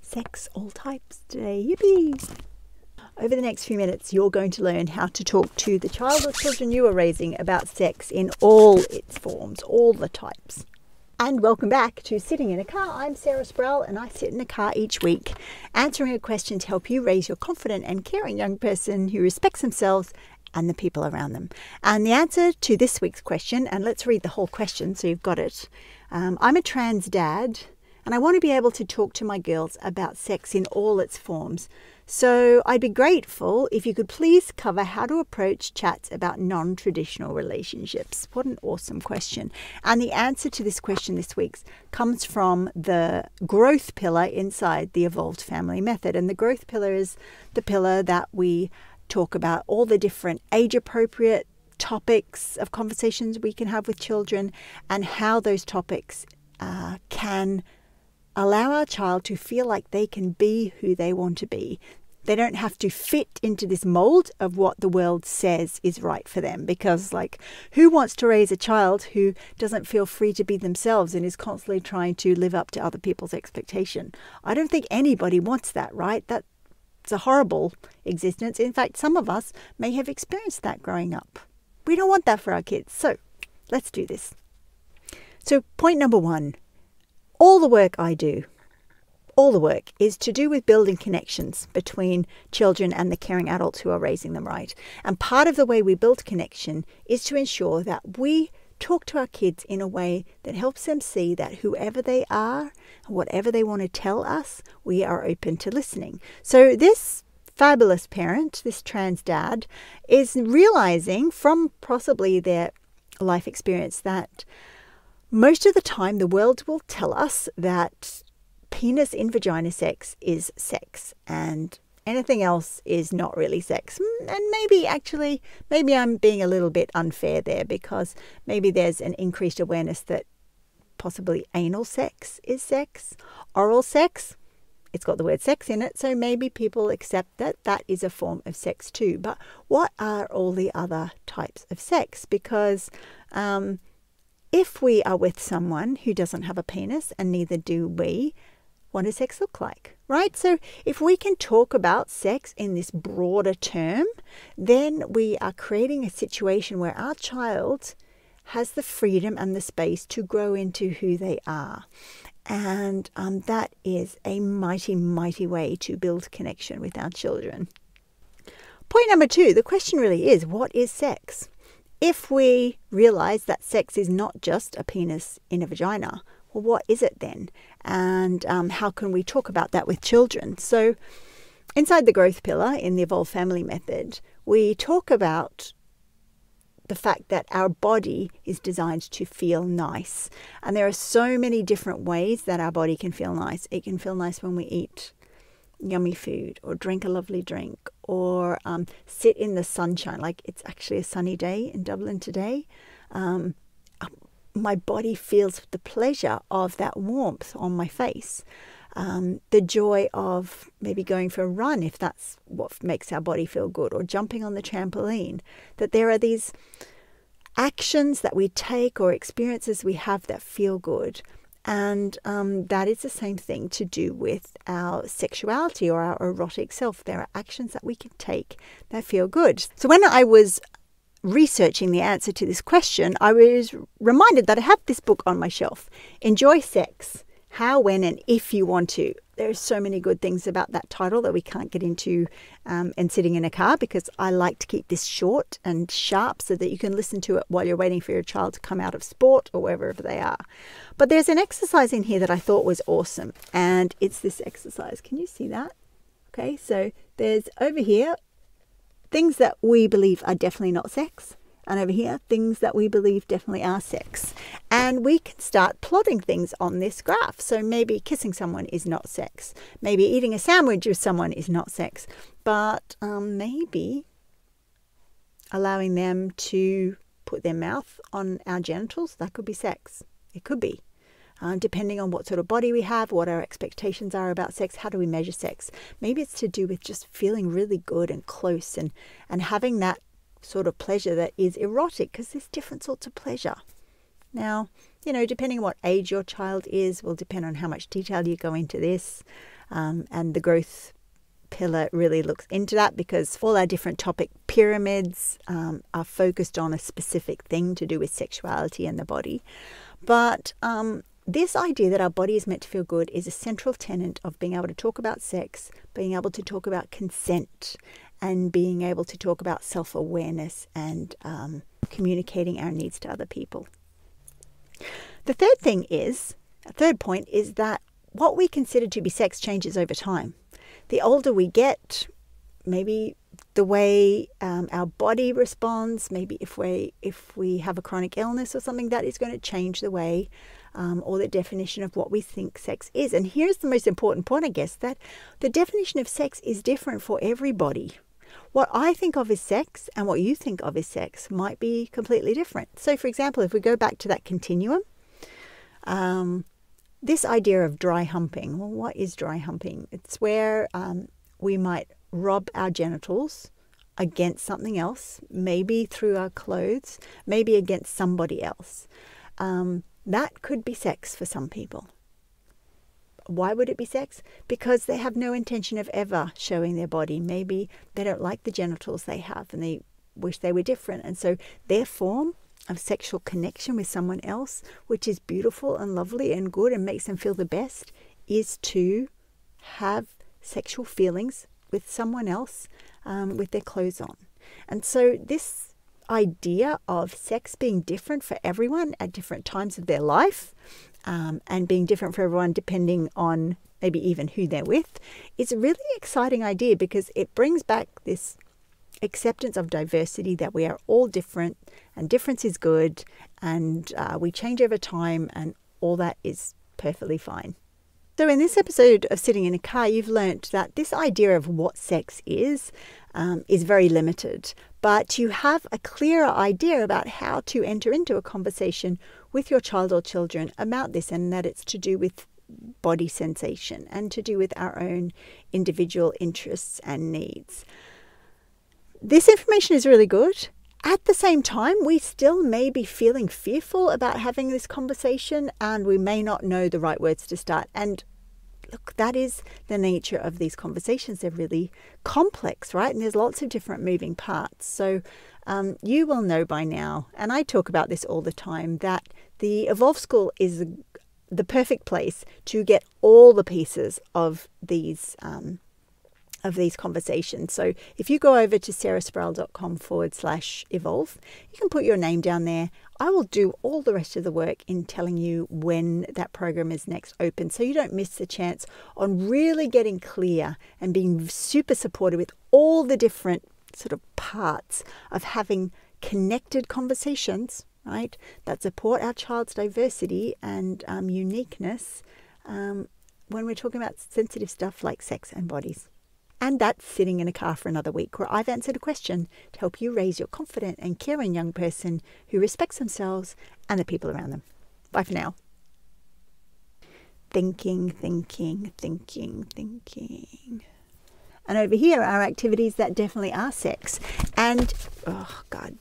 sex, all types today. Yippee! Over the next few minutes, you're going to learn how to talk to the child or children you are raising about sex in all its forms, all the types. And welcome back to Sitting in a Car. I'm Sarah Sproul, and I sit in a car each week answering a question to help you raise your confident and caring young person who respects themselves and the people around them. And the answer to this week's question, and let's read the whole question so you've got it. I'm a trans dad, and I want to be able to talk to my girls about sex in all its forms. So I'd be grateful if you could please cover how to approach chats about non-traditional relationships. What an awesome question. And the answer to this question this week comes from the growth pillar inside the Evolved Family Method. And the growth pillar is the pillar that we talk about all the different age-appropriate topics of conversations we can have with children and how those topics can allow our child to feel like they can be who they want to be. They don't have to fit into this mold of what the world says is right for them, because who wants to raise a child who doesn't feel free to be themselves and is constantly trying to live up to other people's expectation? I don't think anybody wants that, right? That's a horrible existence. In fact, some of us may have experienced that growing up. We don't want that for our kids. So let's do this. So point number one, all the work I do, all the work is to do with building connections between children and the caring adults who are raising them right. And part of the way we build connection is to ensure that we talk to our kids in a way that helps them see that whoever they are, whatever they want to tell us, we are open to listening. So this fabulous parent, this trans dad, is realizing from possibly their life experience that most of the time the world will tell us that penis in vagina sex is sex and anything else is not really sex. And maybe I'm being a little bit unfair there, because maybe there's an increased awareness that possibly anal sex is sex, oral sex, it's got the word sex in it, so maybe people accept that that is a form of sex too. But what are all the other types of sex? Because if we are with someone who doesn't have a penis, and neither do we, what does sex look like, right? So if we can talk about sex in this broader term, then we are creating a situation where our child has the freedom and the space to grow into who they are. And that is a mighty, mighty way to build connection with our children. Point number two, the question really is, what is sex? If we realize that sex is not just a penis in a vagina, well, what is it then? And how can we talk about that with children? So inside the growth pillar in the Evolved Family Method, we talk about the fact that our body is designed to feel nice. And there are so many different ways that our body can feel nice. It can feel nice when we eat yummy food or drink a lovely drink or sit in the sunshine. Like it's actually a sunny day in Dublin today. My body feels the pleasure of that warmth on my face. The joy of maybe going for a run, if that's what makes our body feel good, or jumping on the trampoline. That there are these actions that we take or experiences we have that feel good. And that is the same thing to do with our sexuality or our erotic self. There are actions that we can take that feel good. So when I was researching the answer to this question, I was reminded that I have this book on my shelf, Enjoy Sex, How, When and If You Want to. There are so many good things about that title that we can't get into and sitting in a car, because I like to keep this short and sharp so that you can listen to it while you're waiting for your child to come out of sport or wherever they are. But there's an exercise in here that I thought was awesome, and it's this exercise. Can you see that? Okay, so there's over here things that we believe are definitely not sex, and over here, things that we believe definitely are sex. And we can start plotting things on this graph. So maybe kissing someone is not sex. Maybe eating a sandwich with someone is not sex. But maybe allowing them to put their mouth on our genitals, that could be sex. It could be. Depending on what sort of body we have, what our expectations are about sex, how do we measure sex? Maybe it's to do with just feeling really good and close and having that sort of pleasure that is erotic, because there's different sorts of pleasure. Now, depending on what age your child is, will depend on how much detail you go into this. And the growth pillar really looks into that, because all our different topic pyramids are focused on a specific thing to do with sexuality and the body. But this idea that our body is meant to feel good is a central tenet of being able to talk about sex, being able to talk about consent, and being able to talk about self-awareness and communicating our needs to other people. The third point is that what we consider to be sex changes over time. The older we get, maybe the way our body responds, maybe if we have a chronic illness or something, that is going to change the way or the definition of what we think sex is. And here's the most important point, I guess, that the definition of sex is different for everybody. What I think of as sex and what you think of as sex might be completely different. So, for example, if we go back to that continuum, this idea of dry humping. Well, what is dry humping? It's where we might rub our genitals against something else, maybe through our clothes, maybe against somebody else. That could be sex for some people. Why would it be sex? Because they have no intention of ever showing their body. Maybe they don't like the genitals they have and they wish they were different. And so their form of sexual connection with someone else, which is beautiful and lovely and good and makes them feel the best, is to have sexual feelings with someone else with their clothes on. And so this idea of sex being different for everyone at different times of their life, and being different for everyone depending on maybe even who they're with, is a really exciting idea, because it brings back this acceptance of diversity, that we are all different and difference is good, and we change over time, and all that is perfectly fine. So in this episode of Sitting in a Car, you've learnt that this idea of what sex is very limited, but you have a clearer idea about how to enter into a conversation with your child or children about this, and that it's to do with body sensation and to do with our own individual interests and needs. This information is really good. At the same time, we still may be feeling fearful about having this conversation, and we may not know the right words to start. And look, that is the nature of these conversations. They're really complex, right? And there's lots of different moving parts. So you will know by now, and I talk about this all the time, that the Evolve School is the perfect place to get all the pieces of these conversations. So if you go over to sarahsproul.com/evolve, you can put your name down there. I will do all the rest of the work in telling you when that program is next open, so you don't miss the chance on really getting clear and being super supported with all the different sort of parts of having connected conversations, right, that support our child's diversity and uniqueness when we're talking about sensitive stuff like sex and bodies. And that's Sitting in a Car for another week, where I've answered a question to help you raise your confident and caring young person who respects themselves and the people around them. Bye for now. Thinking. And over here are activities that definitely are sex. And, oh God,